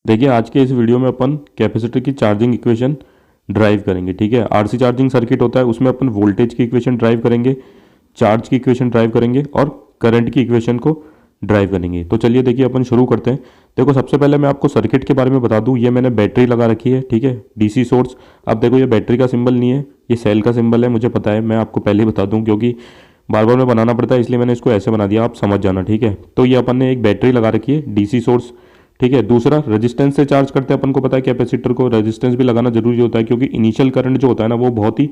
देखिए आज के इस वीडियो में अपन कैपेसिटर की चार्जिंग इक्वेशन ड्राइव करेंगे। ठीक है, आरसी चार्जिंग सर्किट होता है, उसमें अपन वोल्टेज की इक्वेशन ड्राइव करेंगे, चार्ज की इक्वेशन ड्राइव करेंगे और करंट की इक्वेशन को ड्राइव करेंगे। तो चलिए देखिए अपन शुरू करते हैं। देखो सबसे पहले मैं आपको सर्किट के बारे में बता दूं, ये मैंने बैटरी लगा रखी है। ठीक है, डीसी सोर्स। अब देखो ये बैटरी का सिंबल नहीं है, ये सेल का सिंबल है, मुझे पता है, मैं आपको पहले ही बता दूं क्योंकि बार बार में बनाना पड़ता है, इसलिए मैंने इसको ऐसे बना दिया, आप समझ जाना। ठीक है, तो ये अपन ने एक बैटरी लगा रखी है, डीसी सोर्स। ठीक है, दूसरा रेजिस्टेंस से चार्ज करते हैं। अपन को पता है कैपेसिटर को रेजिस्टेंस भी लगाना जरूरी होता है क्योंकि इनिशियल करंट जो होता है ना वो बहुत ही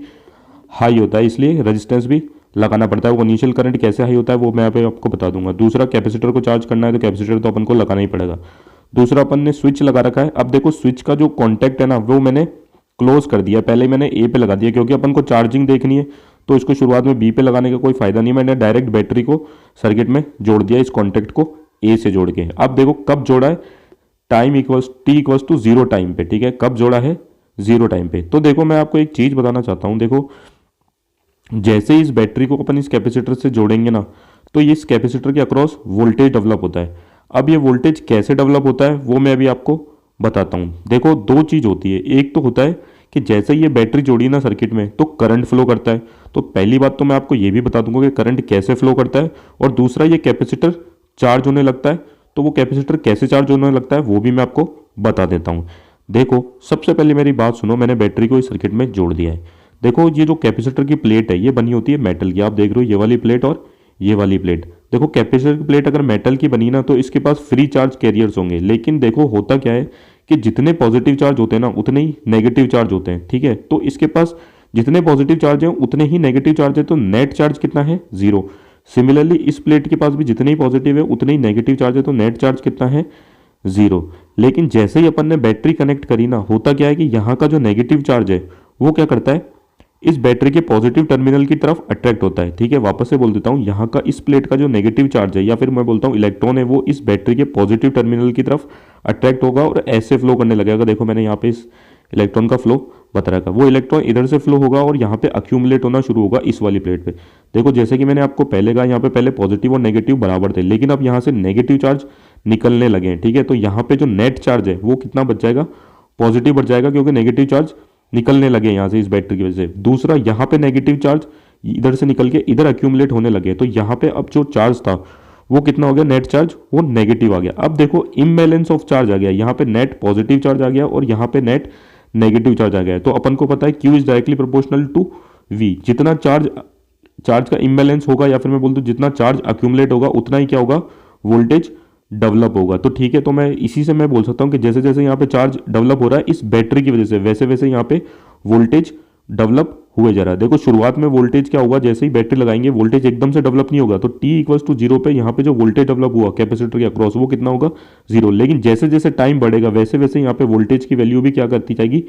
हाई होता है, इसलिए रेजिस्टेंस भी लगाना पड़ता है। वो इनिशियल करंट कैसे हाई होता है वो मैं यहाँ पे आपको बता दूंगा। दूसरा, कैपेसिटर को चार्ज करना है तो कैपेसिटर तो अपन को लगाना ही पड़ेगा। दूसरा, अपन ने स्विच लगा रखा है। अब देखो स्विच का जो कॉन्टैक्ट है ना वो मैंने क्लोज कर दिया, पहले मैंने ए पे लगा दिया क्योंकि अपन को चार्जिंग देखनी है, तो इसको शुरुआत में बी पे लगाने का कोई फायदा नहीं। मैंने डायरेक्ट बैटरी को सर्किट में जोड़ दिया, इस कॉन्टैक्ट को ए से जोड़ के। अब देखो कब जोड़ा है, time equals T equals to zero time पे। ठीक है, कब जोड़ा है, जीरो टाइम पे। तो देखो मैं आपको एक चीज बताना चाहता हूं। देखो जैसे ही इस बैटरी को अपन इस कैपेसिटर से जोड़ेंगे ना तो ये इस कैपेसिटर के अक्रॉस वोल्टेज डेवलप होता है। अब ये वोल्टेज कैसे डेवलप होता है वो मैं अभी आपको बताता हूँ। देखो दो चीज होती है, एक तो होता है कि जैसे ही ये बैटरी जोड़ी ना सर्किट में तो करंट फ्लो करता है। तो पहली बात तो मैं आपको ये भी बता दूंगा कि करंट कैसे फ्लो करता है, और दूसरा ये कैपेसिटर चार्ज होने लगता है, तो वो कैपेसिटर कैसे चार्ज होने लगता है वो भी मैं आपको बता देता हूँ। देखो सबसे पहले मेरी बात सुनो, मैंने बैटरी को इस सर्किट में जोड़ दिया है। देखो ये जो कैपेसिटर की प्लेट है ये बनी होती है मेटल की, आप देख रहे हो ये वाली प्लेट और ये वाली प्लेट। देखो कैपेसिटर की प्लेट अगर मेटल की बनी ना तो इसके पास फ्री चार्ज कैरियर्स होंगे, लेकिन देखो होता क्या है कि जितने पॉजिटिव चार्ज होते हैं ना उतने ही नेगेटिव चार्ज होते हैं। ठीक है, तो इसके पास जितने पॉजिटिव चार्ज हैं उतने ही नेगेटिव चार्ज है, तो नेट चार्ज कितना है, जीरो। सिमिलरली इस प्लेट के पास भी जितने ही पॉजिटिव है उतने ही नेगेटिव चार्ज है, तो नेट चार्ज कितना है, जीरो। लेकिन जैसे ही अपन ने बैटरी कनेक्ट करी ना, होता क्या है कि यहाँ का जो नेगेटिव चार्ज है वो क्या करता है, इस बैटरी के पॉजिटिव टर्मिनल की तरफ अट्रैक्ट होता है। ठीक है, वापस से बोल देता हूँ, यहाँ का इस प्लेट का जो नेगेटिव चार्ज है या फिर मैं बोलता हूँ इलेक्ट्रॉन है, वो इस बैटरी के पॉजिटिव टर्मिनल की तरफ अट्रैक्ट होगा और ऐसे फ्लो करने लगेगा। देखो मैंने यहाँ पे इस इलेक्ट्रॉन का फ्लो बता रखा, वो इलेक्ट्रॉन इधर से फ्लो होगा और यहाँ पे अक्यूमुलेट होना शुरू होगा इस वाली प्लेट पे। देखो जैसे कि मैंने आपको पहले कहा, यहाँ पे पहले पॉजिटिव और नेगेटिव बराबर थे, लेकिन अब यहाँ से नेगेटिव चार्ज निकलने लगे हैं। ठीक है, तो यहाँ पे जो नेट चार्ज है वो कितना बच जाएगा, पॉजिटिव बढ़ जाएगा क्योंकि नेगेटिव चार्ज निकलने लगे यहाँ से इस बैटरी की वजह से। दूसरा, यहाँ पे नेगेटिव चार्ज इधर से निकल के इधर अक्यूमुलेट होने लगे, तो यहाँ पे अब जो चार्ज था वो कितना हो गया, नेट चार्ज वो नेगेटिव आ गया। अब देखो इम्बैलेंस ऑफ चार्ज आ गया, यहाँ पे नेट पॉजिटिव चार्ज आ गया और यहाँ पे नेट नेगेटिव चार्ज आ गया। तो अपन को पता है Q is directly proportional to V। जितना चार्ज चार्ज का इम्बैलेंस होगा या फिर मैं बोल दूं जितना चार्ज अक्यूमुलेट होगा उतना ही क्या होगा, वोल्टेज डेवलप होगा। तो ठीक है, तो मैं इसी से मैं बोल सकता हूँ कि जैसे जैसे यहाँ पे चार्ज डेवलप हो रहा है इस बैटरी की वजह से, वैसे वैसे यहाँ पे वोल्टेज डेवलप हुए जा रहा है। देखो शुरुआत में वोल्टेज क्या होगा, जैसे ही बैटरी लगाएंगे वोल्टेज एकदम से डेवलप नहीं होगा, तो टी इक्वल्स टू जीरो पे यहाँ पे जो वोल्टेज डेवलप हुआ कैपेसिटर के अक्रॉस वो कितना होगा, जीरो। लेकिन जैसे जैसे टाइम बढ़ेगा वैसे वैसे यहाँ पे वोल्टेज की वैल्यू भी क्या करती जाएगी,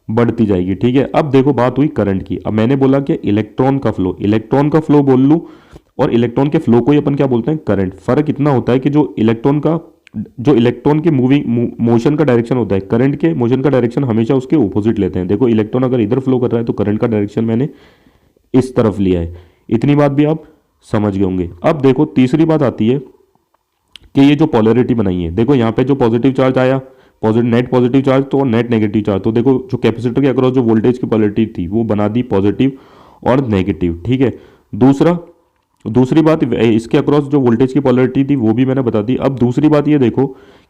बढ़ती जाएगी। ठीक है, अब देखो बात हुई करंट की। अब मैंने बोला कि इलेक्ट्रॉन का फ्लो बोल लूँ, और इलेक्ट्रॉन के फ्लो को ही अपन क्या बोलते हैं, करंट। फर्क इतना होता है कि जो इलेक्ट्रॉन के मूविंग मोशन का डायरेक्शन होता है, करंट के मोशन का डायरेक्शन हमेशा उसके ऑपोजिट लेते हैं। देखो इलेक्ट्रॉन अगर इधर फ्लो कर रहा है तो करंट का डायरेक्शन मैंने इस तरफ लिया है। इतनी बात भी आप समझ गए होंगे। अब देखो तीसरी बात आती है कि ये जो पोलैरिटी बनाई है, देखो यहाँ पे जो पॉजिटिव चार्ज आया, पॉजिटिव नेट पॉजिटिव चार्ज तो नेट नेगेटिव चार्ज, तो देखो जो कैपेसिटर के अक्रॉस जो वोल्टेज की पोलैरिटी थी वो बना दी पॉजिटिव और नेगेटिव। ठीक है, दूसरी बात इसके अक्रॉस जो वोल्टेज की पोलैरिटी थी वो भी मैंने बता दी। अब दूसरी बात ये देखो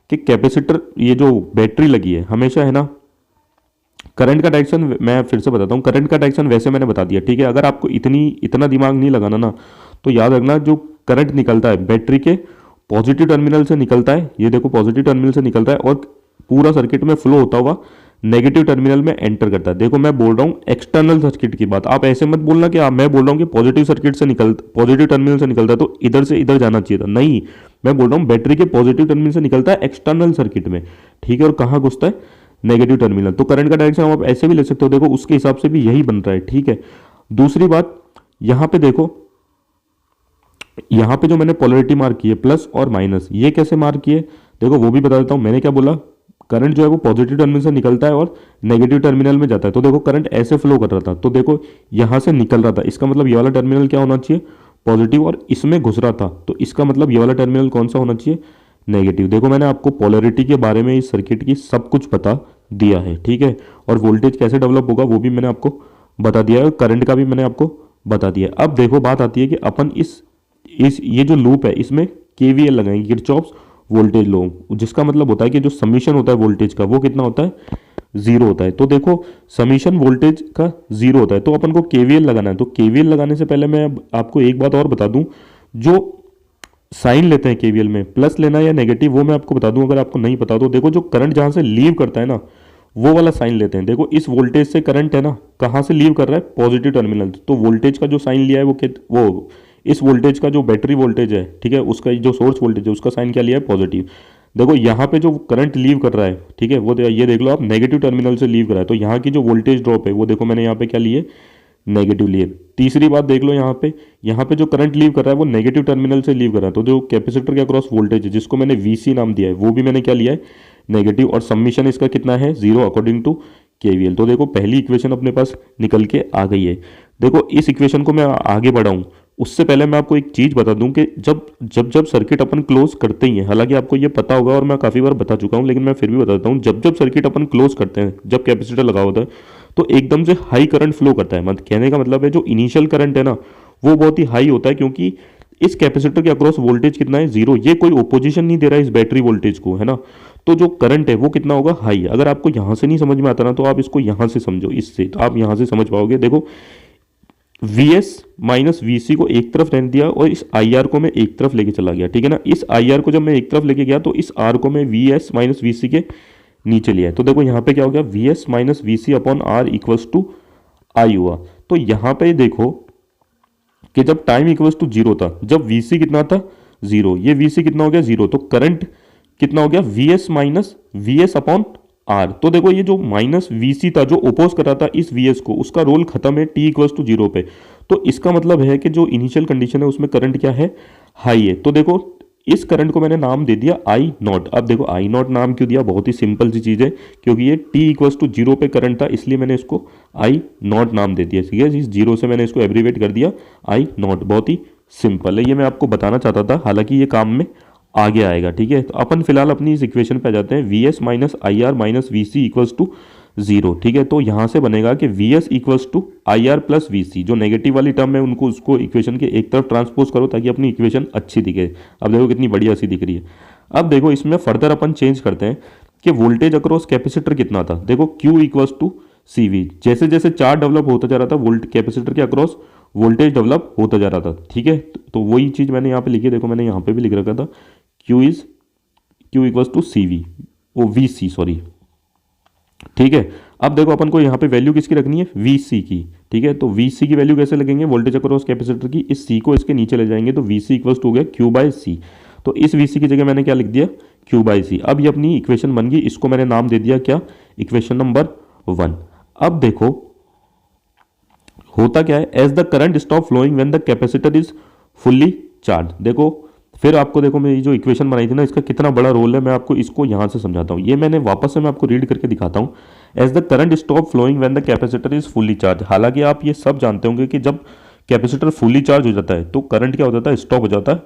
कि कैपेसिटर, ये जो बैटरी लगी है हमेशा है ना, करंट का डायरेक्शन मैं फिर से बताता हूँ, करंट का डायरेक्शन वैसे मैंने बता दिया। ठीक है, अगर आपको इतना दिमाग नहीं लगाना ना तो याद रखना, जो करंट निकलता है बैटरी के पॉजिटिव टर्मिनल से निकलता है, ये देखो पॉजिटिव टर्मिनल से निकलता है और पूरा सर्किट में फ्लो होता हुआ नेगेटिव टर्मिनल में एंटर करता है। देखो मैं बोल रहा हूँ एक्सटर्नल सर्किट की बात, आप ऐसे मत बोलना कि मैं बोल रहा हूँ कि पॉजिटिव टर्मिनल से निकलता है तो इधर से इधर जाना चाहिए था, नहीं। मैं बोल रहा हूँ बैटरी के पॉजिटिव टर्मिनल से निकलता है एक्सटर्नल सर्किट में। ठीक है, और कहाँ घुसता है, नेगेटिव टर्मिनल। तो करंट का डायरेक्शन आप ऐसे भी ले सकते हो, देखो उसके हिसाब से भी यही बन रहा है। ठीक है, दूसरी बात यहाँ पे देखो, यहाँ पे जो मैंने पोलैरिटी मार्क की है प्लस और माइनस, ये कैसे मार्क किए, देखो वो भी बता देता हूँ। मैंने क्या बोला, करंट जो है वो पॉजिटिव टर्मिनल से निकलता है और नेगेटिव टर्मिनल में जाता है। तो देखो करंट ऐसे फ्लो कर रहा था, तो देखो यहाँ से निकल रहा था, इसका मतलब ये वाला टर्मिनल क्या होना चाहिए, पॉजिटिव, और इसमें घुस रहा था तो इसका मतलब ये वाला टर्मिनल कौन सा होना चाहिए, नेगेटिव। देखो मैंने आपको पोलैरिटी के बारे में इस सर्किट की सब कुछ बता दिया है, ठीक है, और वोल्टेज कैसे डेवलप होगा वो भी मैंने आपको बता दिया है, और करंट का भी मैंने आपको बता दिया है। अब देखो बात आती है कि अपन इस ये जो लूप है इसमें केवीएल लगाएंगे, किरचॉफ्स वोल्टेज लॉ, जिसका मतलब होता है कि जो समीशन होता है वोल्टेज का वो कितना होता है, जीरो होता है। तो देखो समीशन वोल्टेज का जीरो होता है, तो अपन को केवीएल लगाना है। तो केवीएल लगाने से पहले मैं अब आपको एक बात और बता दूं, जो साइन लेते हैं केवीएल में, प्लस लेना या नेगेटिव, वो मैं आपको बता दूं अगर आपको नहीं पता तो। देखो जो करंट जहां से लीव करता है ना, वो वाला साइन लेते हैं। देखो इस वोल्टेज से करंट है ना, कहां से लीव कर रहा है, पॉजिटिव टर्मिनल। तो वोल्टेज का जो साइन लिया है वो इस वोल्टेज का जो बैटरी वोल्टेज है, ठीक है, उसका जो सोर्स वोल्टेज है उसका साइन क्या लिया है, पॉजिटिव। देखो यहाँ पे जो करंट लीव कर रहा है, ठीक है, वो ये देख लो आप, नेगेटिव टर्मिनल से लीव कर रहा है। तो यहाँ की जो वोल्टेज ड्रॉप है वो देखो मैंने यहाँ पे क्या लिए, नेगेटिव लिए। तीसरी बात देख लो यहाँ पे जो करंट लीव कर रहा है वो नेगेटिव टर्मिनल से लीव कर रहा है। तो जो कैपेसिटर के अक्रॉस वोल्टेज है जिसको मैंने वीसी नाम दिया है वो भी मैंने क्या लिया है, नेगेटिव। और सबमिशन इसका कितना है, जीरो अकॉर्डिंग टू केवीएल। तो देखो पहली इक्वेशन अपने पास निकल के आ गई है। देखो इस इक्वेशन को मैं आगे बढ़ाऊं उससे पहले मैं आपको एक चीज बता दूं कि जब जब जब सर्किट अपन क्लोज करते ही हैं, हालांकि आपको ये पता होगा और मैं काफी बार बता चुका हूं, लेकिन मैं फिर भी बताता हूं, जब जब सर्किट अपन क्लोज करते हैं, जब कैपेसिटर लगा होता है तो एकदम से हाई करंट फ्लो करता है। मतलब कहने का मतलब है जो इनिशियल करंट है ना वो बहुत ही हाई होता है, क्योंकि इस कैपेसिटर के अक्रॉस वोल्टेज कितना है, जीरो। ये कोई ओपोजिशन नहीं दे रहा है इस बैटरी वोल्टेज को, है ना। तो जो करंट है वो कितना होगा, हाई। अगर आपको यहां से नहीं समझ में आता ना तो आप इसको यहां से समझो, इससे तो आप यहां से समझ पाओगे। देखो Vs माइनस Vc को एक तरफ रहने दिया और इस IR को मैं एक तरफ लेके चला गया, ठीक है ना। इस IR को जब मैं एक तरफ लेके गया तो इस R को मैं Vs माइनस Vc के नीचे लिया है। तो देखो यहाँ पे क्या हो गया, Vs minus Vc upon R equals to I हुआ। तो यहाँ पे देखो कि जब टाइम इक्वल्स टू जीरो था, जब Vc कितना था, जीरो, ये Vc कितना हो गया, जीरो, तो करंट कितना हो गया, Vs minus Vs upon R. तो देखो ये जो माइनस Vc था जो ओपोज कर रहा था इस Vs को, उसका रोल खत्म है t इक्वल्स टू जीरो पे। तो इसका मतलब है कि जो इनिशियल कंडीशन है उसमें करंट क्या है, हाई है। तो देखो इस करंट को मैंने नाम दे दिया आई नॉट। अब देखो आई नॉट नाम क्यों दिया, बहुत ही सिंपल सी चीज़ है, क्योंकि ये t इक्वल्स टू जीरो पे करंट था, इसलिए मैंने इसको आई नॉट नाम दे दिया, ठीक है। इस जीरो से मैंने इसको एब्रीवेट कर दिया आई नॉट, बहुत ही सिंपल है। ये मैं आपको बताना चाहता था, हालांकि ये काम में आगे आएगा, ठीक है। तो अपन फिलहाल अपनी इस इक्वेशन पे आ जाते हैं, Vs minus I R minus V C equals to zero, ठीक है। तो यहाँ से बनेगा कि Vs equals to I R plus V C, जो नेगेटिव वाली टर्म है उनको उसको इक्वेशन के एक तरफ ट्रांसपोज करो ताकि अपनी इक्वेशन अच्छी दिखे। अब देखो कितनी बढ़िया सी दिख रही है। अब देखो इसमें फर्दर अपन चेंज करते हैं कि वोल्टेज अक्रॉस कैपेसिटर कितना था। देखो Q equals to C V, जैसे जैसे चार्ज डेवलप होता जा रहा था वोल्ट कैपेसिटर के अक्रॉस वोल्टेज डेवलप होता जा रहा था, ठीक है। तो वही चीज़ मैंने यहाँ पे लिखी है, देखो मैंने यहाँ पे भी लिख रखा था, Q equals to C V, oh V C sorry, ठीक है। अब देखो अपन को यहाँ पे वैल्यू किसकी रखनी है, वी सी की, ठीक है। तो वी सी की वैल्यू कैसे लगेंगे, वोल्टेज अक्रॉस कैपेसिटर की, इस सी को इसके नीचे ले जाएंगे तो वी सी इक्वल्स टू हो गया Q बाय सी। तो इस वी सी की जगह मैंने क्या लिख दिया, Q बाय सी। अब ये अपनी इक्वेशन बन गई, इसको मैंने नाम दे दिया क्या, इक्वेशन नंबर 1। अब देखो होता क्या है, as the current stop flowing when the capacitor is fully charge. देखो फिर आपको देखो मैं ये जो इक्वेशन बनाई थी ना इसका कितना बड़ा रोल है, मैं आपको इसको यहाँ से समझाता हूँ। ये मैंने वापस से मैं आपको रीड करके दिखाता हूँ, as the current stop flowing when the capacitor is fully charge. हालांकि आप ये सब जानते होंगे कि जब कैपेसिटर फुल्ली चार्ज हो जाता है तो करंट क्या हो जाता है, स्टॉप हो जाता है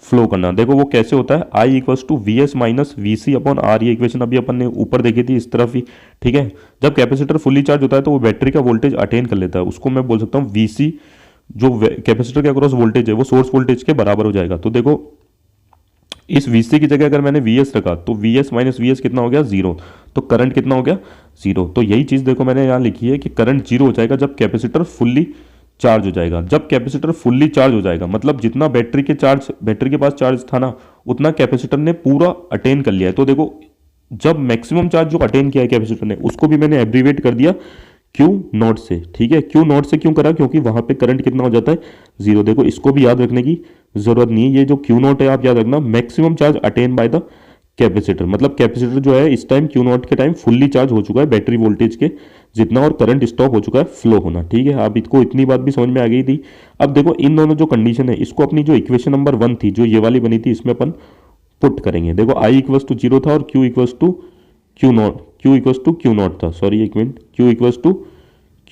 फ्लो करना। देखो वो कैसे होता है, I equals to V S minus V C upon R. ये इक्वेशन अभी अपन ने ऊपर देखी थी इस तरफ ही, ठीक है। जब कैपेसिटर फुल्ली चार्ज होता है तो वो बैटरी का वोल्टेज अटेन कर लेता है, उसको मैं बोल सकता हूँ वी सी, जो कैपेसिटर के अक्रॉस वोल्टेज है वो सोर्स वोल्टेज के बराबर हो जाएगा। तो देखो इस Vc की जगह अगर मैंने Vs रखा तो Vs माइनस Vs कितना हो गया, जीरो। तो करंट कितना हो गया, जीरो। तो यही चीज़ देखो मैंने यहाँ लिखी है कि करंट जीरो हो जाएगा जब कैपेसिटर फुल्ली चार्ज हो जाएगा। जब कैपेसिटर फुल्ली चार्ज हो जाएगा मतलब जितना बैटरी के पास चार्ज था ना उतना कैपेसिटर ने पूरा अटेन कर लिया है। तो देखो जब मैक्सिमम चार्ज जो अटेन किया है कैपेसिटर ने उसको भी मैंने एब्रीवेट कर दिया Q नॉट से, ठीक है। Q नॉट से क्यों करा, क्योंकि वहां पे करंट कितना हो जाता है, जीरो। देखो इसको भी याद रखने की जरूरत नहीं है, ये जो Q नॉट है आप याद रखना, maximum charge attain by the capacitor. मतलब कैपेसिटर जो है इस टाइम Q नॉट के टाइम फुल्ली चार्ज हो चुका है बैटरी वोल्टेज के जितना, और करंट स्टॉप हो चुका है फ्लो होना, ठीक है। अब इसको इतनी बात भी समझ में आ गई थी। अब देखो इन दोनों जो कंडीशन है इसको अपनी जो इक्वेशन नंबर 1 थी जो ये वाली बनी थी इसमें अपन पुट करेंगे। देखो आई इक्वल्स टू जीरो था और Q equals to Q naught था, सॉरी एक मिनट, Q equals to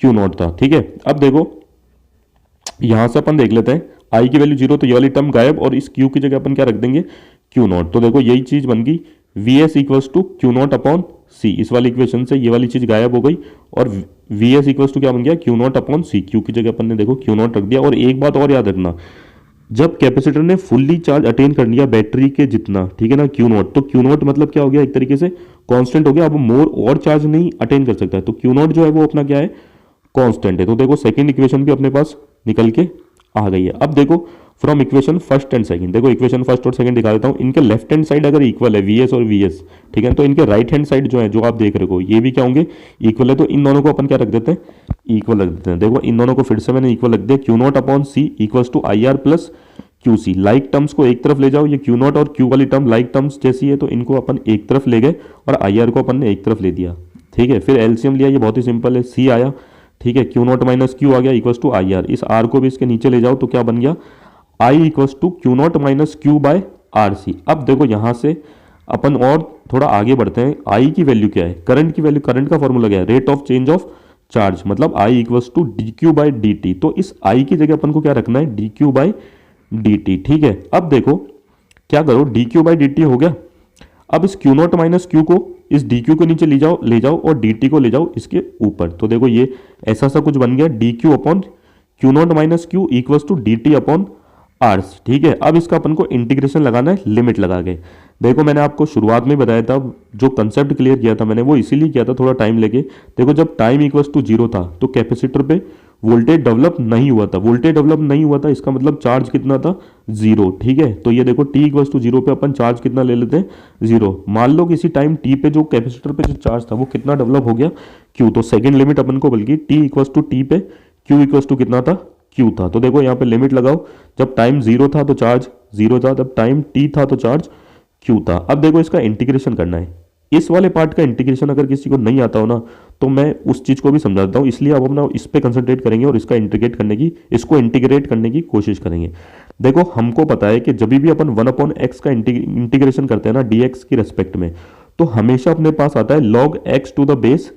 Q naught था, ठीक है। अब देखो यहां से अपन देख लेते हैं आई की वैल्यू जीरो, तो ये वाली टर्म गायब और इस Q की जगह अपन क्या रख देंगे, क्यू नॉट। तो देखो यही चीज बन गई V S equals to Q naught upon C. इस वाली इक्वेशन से ये वाली चीज गायब हो गई और वी एस इक्वल्स टू क्या बन गया, Q naught upon C. Q की जगह अपन ने देखो क्यू नॉट रख दिया। और एक बात और याद रखना, जब कैपेसिटर ने फुल्ली चार्ज अटेन कर लिया बैटरी के जितना, ठीक है ना, क्यू नॉट, तो क्यू नॉट मतलब क्या हो गया, एक तरीके से कांस्टेंट हो गया। अब मोर और चार्ज नहीं अटेन कर सकता है, तो क्यू नॉट जो है वो अपना क्या है, कांस्टेंट है। तो देखो सेकंड इक्वेशन भी अपने पास निकल के आ गई है। अब देखो from equation first and second, देखो इक्वेशन फर्स्ट और सेकंड दिखा देता हूँ। इनके लेफ्ट हैंड साइड अगर इक्वल है वी एस और वी एस, ठीक है, तो इनके राइट हैंड साइड जो है, जो आप देख रहे हो, ये भी क्या होंगे, इक्वल है। तो इन दोनों को अपन क्या रख देते हैं, इक्वल रख देते हैं। देखो इन दोनों को फिर से मैंने इक्वल रख दिया, Q naught upon C equals to I R plus Q C. Like terms को एक तरफ ले जाओ, ये क्यू नॉट और क्यू वाली टर्म लाइक टर्म्स जैसी है, तो इनको अपन एक तरफ ले गए और आई आर को अपन ने एक तरफ ले दिया, ठीक है। फिर एलसीएम लिया, ये बहुत ही सिंपल है, सी आया, ठीक है, क्यू नॉट माइनस क्यू आ गया इक्वल्स टू आई आर। इस आर को भी इसके नीचे ले जाओ तो क्या बन गया, I equals to Q naught minus Q by R C. अब देखो यहां से अपन और थोड़ा आगे बढ़ते हैं। आई की वैल्यू क्या है, करंट की वैल्यू, करंट का फॉर्मूला क्या है, rate of change of charge, मतलब I equals to D Q by D t. तो इस आई की जगह अपन को क्या रखना है, D Q by D T, ठीक है। अब देखो क्या करो, D Q by D T हो गया। अब इस क्यू नॉट माइनस क्यू को इस डी क्यू के नीचे ले जाओ और डी टी को ले जाओ इसके ऊपर। तो देखो ये ऐसा सा कुछ बन गया, D Q upon Q naught minus Q equals to D T upon Rs, ठीक है। अब इसका अपन को इंटीग्रेशन लगाना है, लिमिट लगा के। देखो मैंने आपको शुरुआत में बताया था, जो कंसेप्ट क्लियर किया था मैंने, वो इसीलिए किया था थोड़ा टाइम लेके। देखो जब टाइम इक्वल्स टू जीरो था तो कैपेसिटर पे वोल्टेज डेवलप नहीं हुआ था। वोल्टेज डेवलप नहीं हुआ था इसका मतलब चार्ज कितना था, जीरो, ठीक है। तो ये देखो टी इक्वल्स टू जीरो पे अपन चार्ज कितना ले लेते हैं, जीरो। मान लो किसी टाइम टी पे जो कैपेसिटर पे जो चार्ज था वो कितना डेवलप हो गया, क्यू। तो सेकंड लिमिट अपन को बल्कि टी इक्वल्स टू टी पे क्यू इक्वल्स टू कितना था, क्यू था। तो देखो यहाँ पे लिमिट लगाओ, जब टाइम जीरो था तो चार्ज जीरो था, जब टाइम टी था तो चार्ज क्यू था। अब देखो इसका इंटीग्रेशन करना है। इस वाले पार्ट का इंटीग्रेशन अगर किसी को नहीं आता हो ना, तो मैं उस चीज को भी समझाता हूँ। इसलिए अब हम इस पे कंसंट्रेट करेंगे और इसको इंटीग्रेट करने की कोशिश करेंगे। देखो हमको पता है कि जब भी अपन वन अपॉन एक्स का इंटीग्रेशन करते हैं ना डी एक्स की रेस्पेक्ट में, तो हमेशा अपने पास आता है log x to the base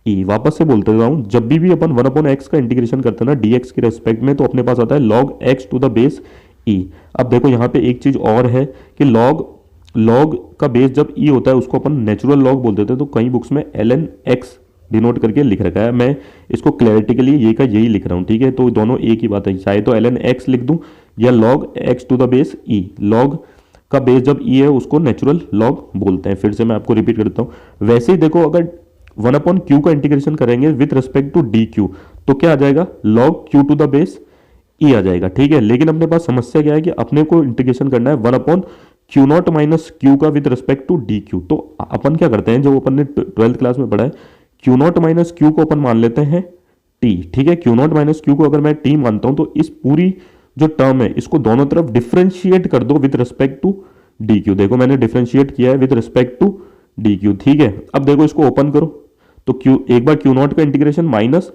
e. वापस से बोलते जाऊं, जब भी अपन वन अपॉन एक्स का इंटीग्रेशन करते हैं ना डी एक्स की रेस्पेक्ट में, तो अपने पास आता है log x to the base e. अब देखो यहाँ पे एक चीज और है कि लॉग का बेस जब ई होता है उसको अपन नेचुरल लॉग बोल देते हैं। तो कई बुक्स में एल एन एक्स डिनोट करके लिख रखा है, मैं इसको क्लैरिटी के लिए ये का यही लिख रहा हूँ, ठीक है। तो दोनों एक ही बात है, चाहे तो एल एन एक्स लिख दूं या log x to the base E. Log का बेस जब ई है उसको नेचुरल लॉग बोलते हैं। फिर से मैं आपको रिपीट करता हूँ। वैसे ही देखो अगर वन अपॉन क्यू का इंटीग्रेशन करेंगे with respect to D Q, तो क्या आ जाएगा, log Q to the base e आ जाएगा, ठीक है। लेकिन अपने पास समस्या क्या है कि अपने को इंटीग्रेशन करना है one upon Q naught minus Q का with respect to D Q. तो अपन क्या करते हैं, जो अपन ने 12th क्लास में पढ़ा है, क्यू नॉट माइनस क्यू को अपन मान लेते हैं टी, ठीक है। क्यू नॉट माइनस क्यू को अगर मैं टी मानता हूं तो इस पूरी जो टर्म है इसको दोनों तरफ डिफ्रेंशिएट कर दो with respect to D Q. देखो मैंने डिफ्रेंशिएट किया है with respect to D Q, ठीक है। अब देखो इसको ओपन करो तो क्यू, एक बार क्यू नॉट का इंटीग्रेशन माइनस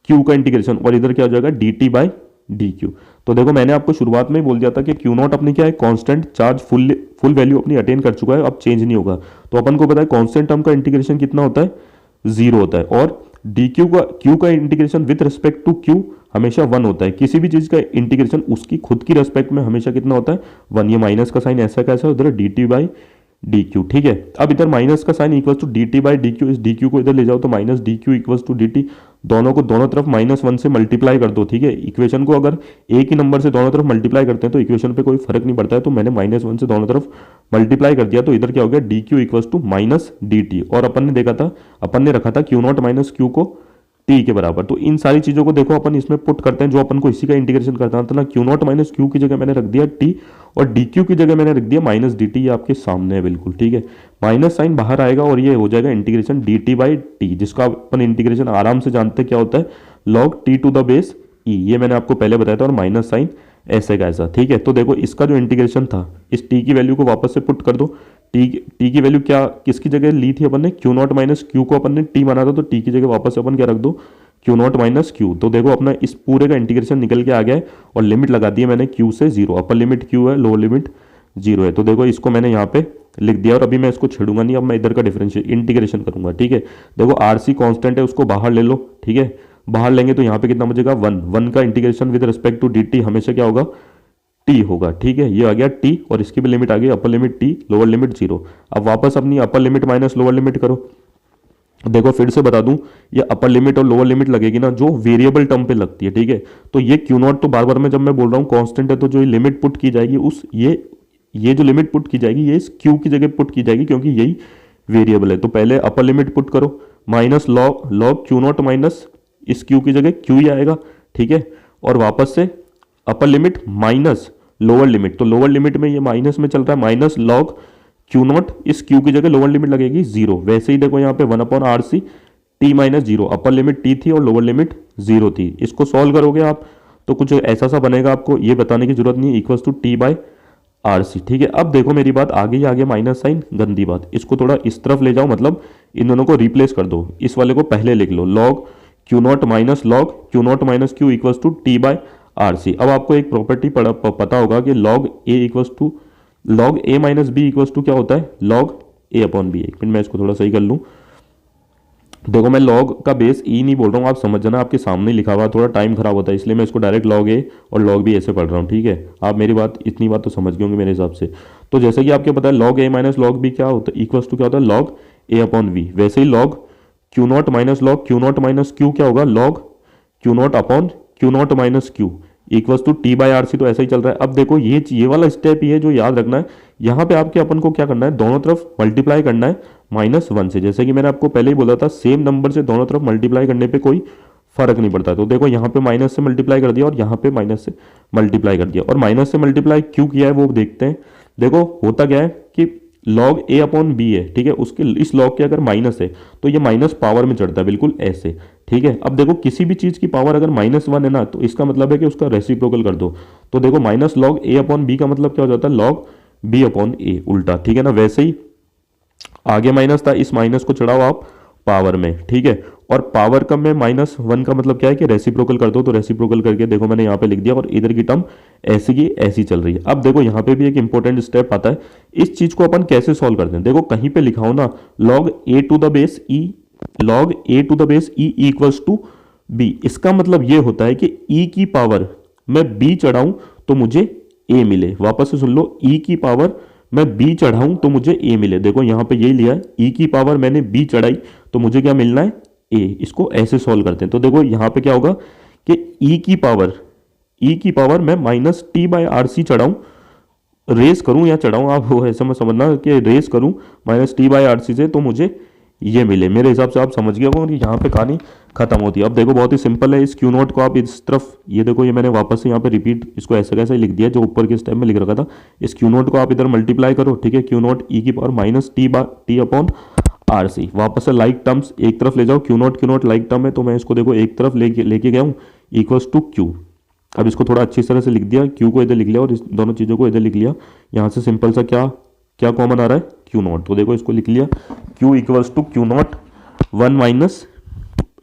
क्यू का इंटीग्रेशन, और इधर क्या हो जाएगा, D T by D Q. तो देखो मैंने आपको शुरुआत में ही बोल दिया था कि क्यू नॉट अपनी क्या है, कांस्टेंट चार्ज फुल वैल्यू अपनी अटेन कर चुका है, अब चेंज नहीं होगा। तो अपन को पता है कांस्टेंट टर्म का इंटीग्रेशन कितना होता है, जीरो होता है। और डी क्यू का integration with respect to Q हमेशा वन होता है। किसी भी चीज का इंटीग्रेशन उसकी खुद की रेस्पेक्ट में हमेशा कितना होता है, वन। ये माइनस का साइन ऐसा कैसा है, उधर D T by D Q, ठीक है। अब इधर माइनस का sign equal to D T by D Q, इस डी क्यू को इधर ले जाओ तो minus D Q equal to D T. दोनों को दोनों तरफ -1 से मल्टीप्लाई कर दो, ठीक है। इक्वेशन को अगर एक ही नंबर से दोनों तरफ मल्टीप्लाई करते हैं तो इक्वेशन पे कोई फर्क नहीं पड़ता है। तो मैंने -1 से दोनों तरफ मल्टीप्लाई कर दिया, तो इधर क्या हो गया, D Q equal to minus D T. और अपन ने रखा था क्यू नॉट माइनस क्यू को टी के बराबर। तो इन सारी चीजों को देखो अपन इसमें पुट करते हैं, जो अपन को इसी का इंटीग्रेशन करना था ना। क्यू नॉट माइनस क्यू की जगह मैंने रख दिया टी, और डी क्यू की जगह मैंने रख दिया माइनस डी टी। ये आपके सामने है बिल्कुल, ठीक है। माइनस साइन बाहर आएगा और ये हो जाएगा integration D T by T, जिसका अपन इंटीग्रेशन आराम से जानते हैं क्या होता है, log t to the base e. ये मैंने आपको पहले बताया था, और माइनस साइन ऐसे का ऐसा, ठीक है। तो देखो इसका जो इंटीग्रेशन था, इस टी की वैल्यू को वापस से पुट कर दो। टी की वैल्यू क्या, किसकी जगह ली थी अपन ने, क्यू नॉट माइनस क्यू को अपन ने टी माना था, तो टी की जगह वापस अपन क्या रख दो, क्यू नॉट माइनस क्यू। तो देखो अपना इस पूरे का इंटीग्रेशन निकल के आ गया है, और लिमिट लगा दी है मैंने क्यू से जीरो। अपर लिमिट क्यू है, लोअर लिमिट जीरो है। तो देखो इसको मैंने यहाँ पे लिख दिया, और अभी मैं इसको छेड़ूंगा नहीं, अब मैं इधर का डिफरेंशिएट इंटीग्रेशन करूंगा, ठीक है। देखो आर सी कॉन्स्टेंट है, उसको बाहर ले लो, ठीक है। बाहर लेंगे तो यहाँ पे कितना बचेगा, 1 का integration with respect to D T हमेशा क्या होगा, टी होगा, ठीक है। ये आ गया टी और इसकी भी लिमिट आ गई, upper limit T lower limit 0। अब वापस अपनी upper limit minus lower limit करो। देखो फिर से बता दूं, ये अपर लिमिट और लोअर लिमिट लगेगी ना जो वेरिएबल टर्म पे लगती है, ठीक है। तो ये क्यू नॉट तो बार बार मैं जब मैं बोल रहा हूँ कांस्टेंट है, तो जो ये लिमिट पुट की जाएगी उस ये जो लिमिट पुट की जाएगी ये इस क्यू की जगह पुट की जाएगी, क्योंकि यही वेरिएबल है। तो पहले अपर लिमिट पुट करो, minus log log Q naught minus इस क्यू की जगह क्यू ही आएगा, ठीक है। और वापस से upper limit minus lower limit, तो लोअर लिमिट में ये माइनस में चल रहा है, माइनस लॉग क्यू नॉट इस क्यू की जगह लोअर लिमिट लगेगी 0। वैसे ही देखो यहाँ पे 1/RC T minus 0, upper limit T थी और लोअर लिमिट 0 थी। इसको सॉल्व करोगे आप तो कुछ ऐसा सा बनेगा, आपको ये बताने की जरूरत नहीं, इक्वल्स टू T/RC, ठीक है। अब देखो मेरी बात आगे आगे माइनस साइन गंदी बात, इसको थोड़ा इस तरफ ले जाओ, मतलब इन दोनों को रिप्लेस कर दो। इस वाले को पहले लिख लो, log Q naught minus log Q naught minus Q equals to T/RC। अब आपको एक प्रॉपर्टी पता होगा कि log A equals to log A minus B equals to क्या होता है, लॉग ए अपॉन बी। एक मिनट मैं इसको थोड़ा सही कर लूँ। देखो मैं लॉग का बेस ई नहीं बोल रहा हूँ, आप समझ जाना, आपके सामने लिखा हुआ, थोड़ा टाइम खराब होता है इसलिए मैं इसको डायरेक्ट लॉग ए और लॉग बी ऐसे पढ़ रहा हूँ, ठीक है। आप मेरी बात इतनी बात तो समझ गए होंगे मेरे हिसाब से। तो जैसे कि आपको पता है log A minus log B क्या होता है, इक्वल्स टू क्या होता है, लॉग ए अपॉन वी। वैसे ही log Q naught minus log Q naught minus Q क्या होगा, log Q naught upon Q naught minus Q equals to T/RC। तो ऐसा ही चल रहा है। अब देखो ये वाला स्टेप ही है जो याद रखना है। यहाँ पे आपके अपन को क्या करना है, दोनों तरफ मल्टीप्लाई करना है -1 से। जैसे कि मैंने आपको पहले ही बोला था, सेम नंबर से दोनों तरफ मल्टीप्लाई करने पे कोई फर्क नहीं पड़ता। तो देखो यहाँ पे माइनस से मल्टीप्लाई कर दिया और यहाँ पे माइनस से मल्टीप्लाई कर दिया, और माइनस से मल्टीप्लाई क्यों किया है वो देखते हैं। देखो होता क्या है कि लॉग ए अपॉन बी है, ठीक है, उसके इस लॉग के अगर माइनस है तो ये माइनस पावर में चढ़ता है, बिल्कुल ऐसे, ठीक है। अब देखो किसी भी चीज की पावर अगर -1 है ना, तो इसका मतलब है कि उसका रेसिप्रोकल कर दो। तो देखो minus log A upon B का मतलब क्या हो जाता है, लॉग बी अपॉन ए, उल्टा, ठीक है ना। वैसे ही आगे माइनस था, इस माइनस को चढ़ाओ आप पावर में, ठीक है। और पावर का में -1 का मतलब क्या है कि रेसिप्रोकल कर दो। तो रेसिप्रोकल करके देखो मैंने यहाँ पे लिख दिया, और इधर की टर्म ऐसी की ऐसी चल रही है। अब देखो यहाँ पे भी एक इंपॉर्टेंट स्टेप आता है, इस चीज को अपन कैसे सॉल्व करते हैं। देखो कहीं पे लिखा हो ना, log A to the base E, log A to the base E equals to B. इसका मतलब ये होता है कि ई की पावर मैं बी चढ़ाऊं तो मुझे ए मिले। वापस से सुन लो, ई की पावर मैं b चढ़ाऊं तो मुझे a मिले। देखो यहाँ पे यही लिया है, e की पावर मैंने b चढ़ाई तो मुझे क्या मिलना है, a। इसको ऐसे सॉल्व करते हैं। तो देखो यहाँ पे क्या होगा कि e की पावर मैं -T/RC चढ़ाऊं, रेस करूं या चढ़ाऊं, आप वो ऐसे में समझना कि रेस करूं -T/RC से तो मुझे ये मिले। मेरे हिसाब से आप समझ गए होंगे कि यहाँ पे कहानी खत्म होती है। अब देखो बहुत ही सिंपल है, इस क्यू नोट को आप इस तरफ, ये देखो ये मैंने वापस से यहाँ पे रिपीट इसको ऐसा कैसे लिख दिया जो ऊपर के स्टेप में लिख रखा था। इस क्यू नोट को आप इधर मल्टीप्लाई करो, ठीक है, क्यू नोट ई की पावर -T/RC। वापस से लाइक टर्म्स एक तरफ ले जाओ, क्यू नोट लाइक टर्म है तो मैं इसको देखो एक तरफ लेके गया हूँ, इक्वल्स टू क्यू। अब इसको थोड़ा अच्छी तरह से लिख दिया, क्यू को इधर लिख लिया और इस दोनों चीज़ों को इधर लिख लिया। यहाँ से सिंपल सा क्या क्या कॉमन आ रहा है, क्यू नॉट। तो देखो इसको लिख लिया, Q equals to Q not 1 minus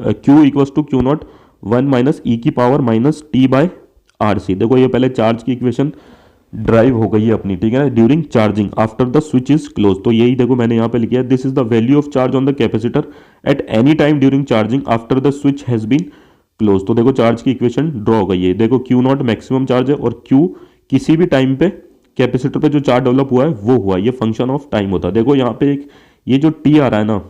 Q equals to Q not 1 minus e की पावर -T/RC। देखो ये पहले चार्ज की इक्वेशन ड्राइव हो गई है अपनी, ठीक है ना, during charging after the switch is close. तो यही देखो मैंने यहाँ पे लिखा है, this is the value of charge on the capacitor at any time during charging after the switch has been close. तो देखो चार्ज की इक्वेशन ड्रॉ हो गई है। देखो क्यू नॉट मैक्सिमम चार्ज है और क्यू किसी भी टाइम पे कैपेसिटर पे जो चार्ज डेवलप हुआ है वो हुआ, ये फंक्शन ऑफ टाइम होता है। देखो यहाँ पे एक ये जो टी आ रहा है ना,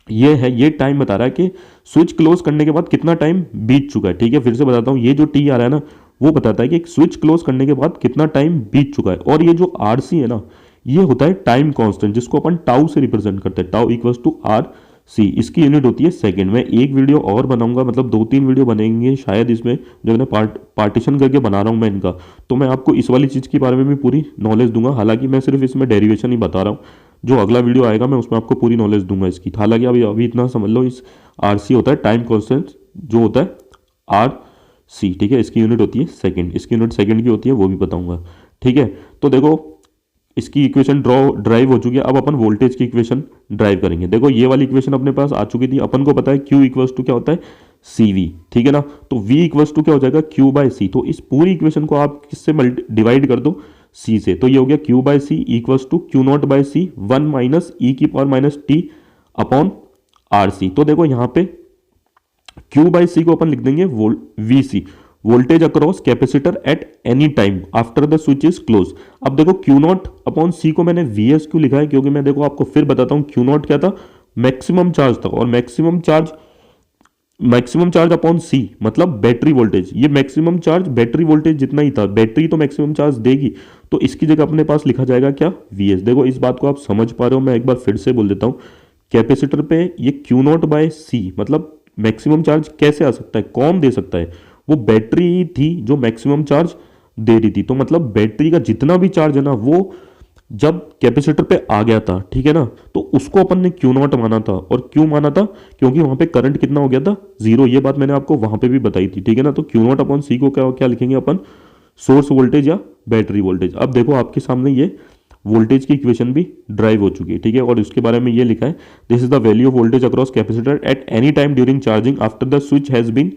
ये टाइम बता रहा है कि स्विच क्लोज करने के बाद कितना टाइम बीत चुका है, ठीक है। फिर से बताता हूँ, ये जो टी आ रहा है ना वो बताता है कि स्विच क्लोज करने के बाद कितना टाइम बीत चुका है। और ये जो आरसी है ना, ये होता है टाइम कांस्टेंट, जिसको अपन टाउ से रिप्रेजेंट करते हैं, टाउ इक्वल्स टू RC। इसकी यूनिट होती है सेकंड। मैं एक वीडियो और बनाऊंगा, मतलब 2-3 वीडियो बनेंगे शायद इसमें, जो मैं पार्टीशन करके बना रहा हूँ मैं इनका, तो मैं आपको इस वाली चीज़ के बारे में भी पूरी नॉलेज दूंगा। हालांकि मैं सिर्फ इसमें डेरिवेशन ही बता रहा हूँ, जो अगला वीडियो आएगा मैं उसमें आपको पूरी नॉलेज दूंगा इसकी। हालांकि अभी इतना समझ लो, इस RC होता है टाइम कांस्टेंट, जो होता है RC, ठीक है। इसकी यूनिट होती है सेकंड, इसकी यूनिट सेकंड की होती है वो भी बताऊंगा, ठीक है। तो देखो इसकी इक्वेशन ड्राइव हो चुकी है। अब अपन वोल्टेज की इक्वेशन ड्राइव करेंगे। देखो ये वाली इक्वेशन अपने पास आ चुकी थी, अपन को पता है Q इक्वल्स टू क्या होता है, CV, ठीक है ना। तो V इक्वल्स टू क्या हो जाएगा, Q/C। तो इस पूरी इक्वेशन को आप किससे डिवाइड कर दो, C से। तो ये हो गया Q/C equals to Q0/C 1 minus e की पावर -T अपॉन RC। तो देखो यहाँ पे Q/C को अपन लिख देंगे VC, voltage across capacitor at any time after the switch is close. अब देखो क्यू नॉट अपॉन सी को मैंने वी एस क्यों लिखा है, क्योंकि मैं देखो आपको फिर बताता हूं क्यू नॉट क्या था, मैक्सिमम चार्ज था, और मैक्सिमम चार्ज अपॉन सी मतलब बैटरी वोल्टेज, ये मैक्सिमम चार्ज बैटरी वोल्टेज जितना ही था, बैटरी तो मैक्सिमम चार्ज देगी, तो इसकी जगह अपने पास लिखा जाएगा क्या, वीएस। देखो इस बात को आप समझ पा रहे हो, मैं एक बार फिर से बोल देता हूं, कैपेसिटर पे ये क्यू नॉट बाय सी मतलब मैक्सिमम चार्ज कैसे आ सकता है, कौन दे सकता है, वो बैटरी ही थी जो मैक्सिमम चार्ज दे रही थी। तो मतलब बैटरी का जितना भी चार्ज है ना, वो जब कैपेसिटर पे आ गया था, ठीक है ना, तो उसको अपन ने क्यू नॉट माना था। और क्यों माना था, क्योंकि वहां पे करंट कितना हो गया था, जीरो। ये बात मैंने आपको वहां पे भी बताई थी, ठीक है ना। तो क्यू नॉट अपॉन सी को क्या क्या लिखेंगे अपन, सोर्स वोल्टेज या बैटरी वोल्टेज। अब देखो आपके सामने ये वोल्टेज की इक्वेशन भी ड्राइव हो चुकी है, ठीक है, और इसके बारे में ये लिखा है, this is the value of voltage across capacitor at any time during charging after the switch has been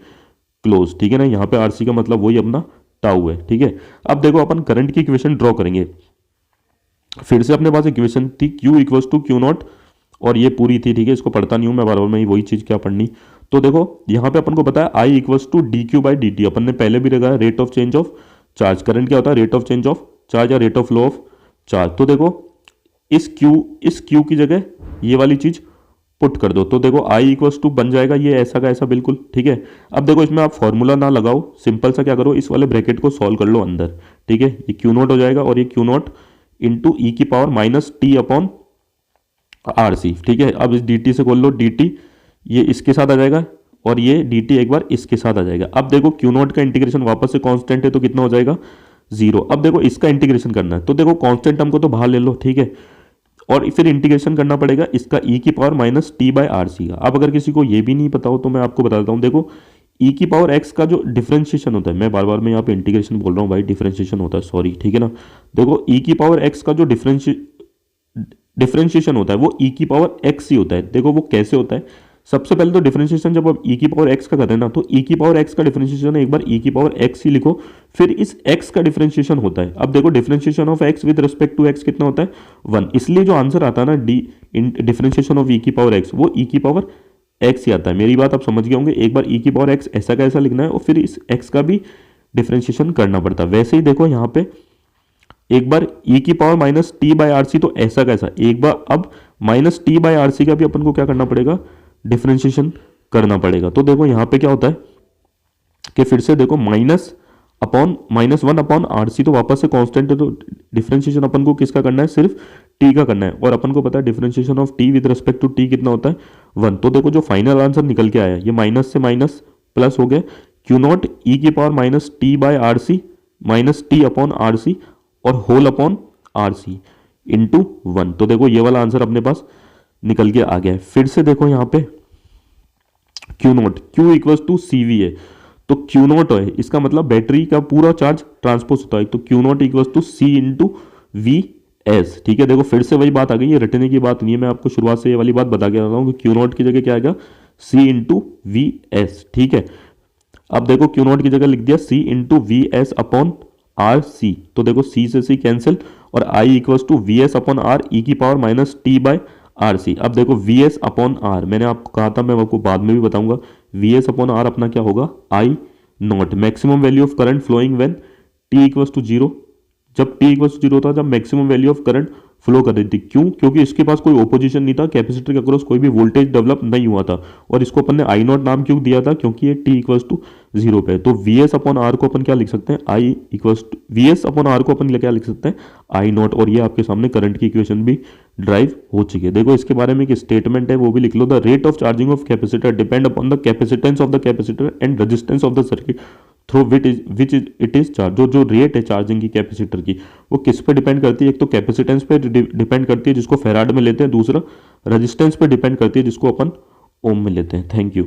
close, ठीक है ना। यहाँ पे आरसी का मतलब वही अपना टाउ है, ठीक है। अब देखो अपन करंट की इक्वेशन ड्रॉ करेंगे। फिर से अपने पास इक्वेशन थी Q equals to Q naught, और ये पूरी थी, ठीक है, इसको पढ़ता नहीं हूं मैं बार बार, मैं वही चीज क्या पढ़नी। तो देखो यहाँ पे अपन को पता है I equals to D Q by D T, अपन ने पहले भी देखा है, rate of change of charge. Current क्या होता है, rate of change of charge या rate of flow of charge. तो देखो इस Q की जगह ये वाली चीज पुट कर दो, तो देखो I इक्वल्स टू बन जाएगा ये ऐसा का ऐसा, बिल्कुल ठीक है। अब देखो इसमें आप फॉर्मूला ना लगाओ, सिंपल सा क्या करो, इस वाले ब्रैकेट को सॉल्व कर लो अंदर, ठीक है। ये क्यू नॉट हो जाएगा, और ये क्यू नॉट इंटू ई की power minus T upon R C, ठीक है। अब इस डी टी से खोल लो, डी टी ये इसके साथ आ जाएगा, और ये डी टी एक बार इसके साथ आ जाएगा। अब देखो क्यू नॉट का इंटीग्रेशन वापस से कांस्टेंट है, तो कितना हो जाएगा, जीरो। अब देखो इसका इंटीग्रेशन करना है, तो देखो कांस्टेंट हमको तो बाहर ले लो, ठीक है, और फिर इंटीग्रेशन करना पड़ेगा इसका ई की power minus T by R C का। अब अगर किसी को ये भी नहीं पता हो तो मैं आपको बता देता हूँ, देखो ई की पावर एक्स का जो डिफरेंशिएशन होता है, मैं बार बार मैं यहाँ पे इंटीग्रेशन बोल रहा हूँ भाई, डिफरेंशिएशन होता है, सॉरी, ठीक है ना। देखो ई की पावर एक्स का जो डिफरेंशिएशन होता है वो ई की पावर एक्स ही होता है। देखो वो कैसे होता है, सबसे पहले तो डिफरेंशिएशन जब आप ई की पावर एक्स का करते हैं ना, तो ई की पावर एक्स का डिफरेंशिएशन एक बार ई की पावर एक्स ही लिखो, फिर इस एक्स का डिफरेंशिएशन होता है। अब देखो differentiation of X with respect to X कितना होता है, वन। इसलिए जो आंसर आता है ना डी डिफरेंशिएशन ऑफ ई की पावर एक्स, वो ई की पावर एक्स ही आता है। मेरी बात आप समझ गए होंगे, एक बार ई की पावर एक्स ऐसा का ऐसा लिखना है, और फिर इस एक्स का भी डिफरेंशिएशन करना पड़ता है। वैसे ही देखो यहाँ पे एक बार ई की power minus T by R C, तो ऐसा कैसा, एक बार अब minus T by R C का भी अपन को क्या करना पड़ेगा, डिफरेंशिएशन करना पड़ेगा। तो देखो यहाँ पे क्या होता है कि फिर से देखो minus one upon R C, तो वापस से कांस्टेंट है, तो डिफरेंशिएशन अपन को किसका करना है, सिर्फ टी का करना है, और अपन को पता है differentiation of t with respect to t कितना होता है, वन। तो देखो जो फाइनल आंसर निकल के आया, ये माइनस से माइनस प्लस हो गया, क्यू नॉट ई की power minus T by R C minus T upon R C और whole upon R C into one. तो देखो ये वाला आंसर अपने पास निकल के आ गया है। फिर से देखो यहाँ पे Q not, Q equals to C V है, तो क्यू नॉट है, इसका मतलब बैटरी का पूरा चार्ज ट्रांसपोज होता है, तो Q not equals to C into V S, ठीक है। देखो फिर से वही बात आ गई, ये रटने की बात नहीं है, मैं आपको शुरुआत से ये वाली बात बता के रहा हूँ कि क्यू नॉट की जगह क्या आएगा, सी इंटू वी एस, ठीक है। अब देखो क्यू नॉट की जगह लिख दिया C into V S upon R C, तो देखो सी से सी कैंसिल, और I equals to V S upon R e की power minus T by R C. अब देखो वी एस अपॉन आर, मैंने आपको कहा था, मैं आपको बाद में भी बताऊंगा, वी एस अपॉन आर अपना क्या होगा, I not, maximum value of current flowing when T equals to zero, जब टी इक्वल्स टू जीरो था, जब maximum value of current flow कर रही थी। क्यों, क्योंकि इसके पास कोई ओपोजिशन नहीं था, कैपेसिटर के अक्रॉस कोई भी वोल्टेज डेवलप नहीं हुआ था, और इसको अपन ने आई नॉट नाम क्यों दिया था, क्योंकि ये टी इक्वल्स टू जीरो पे है। तो वी एस अपॉन आर को अपन क्या लिख सकते हैं, I equals to V S upon R को अपन क्या लिख सकते हैं, आई नॉट, और ये आपके सामने करंट की इक्वेशन भी ड्राइव हो चुकी है। देखो इसके बारे में एक स्टेटमेंट है, वो भी लिख लो, the rate of charging of capacitor depend upon the capacitance of the capacitor and resistance of the circuit through which it is charge. जो रेट है चार्जिंग की कैपेसिटर की, वो किस पे डिपेंड करती है, एक तो कैपेसिटेंस पे डिपेंड करती है जिसको फेराड में लेते हैं, दूसरा रेजिस्टेंस पे डिपेंड करती है जिसको अपन ओम में लेते हैं। Thank you.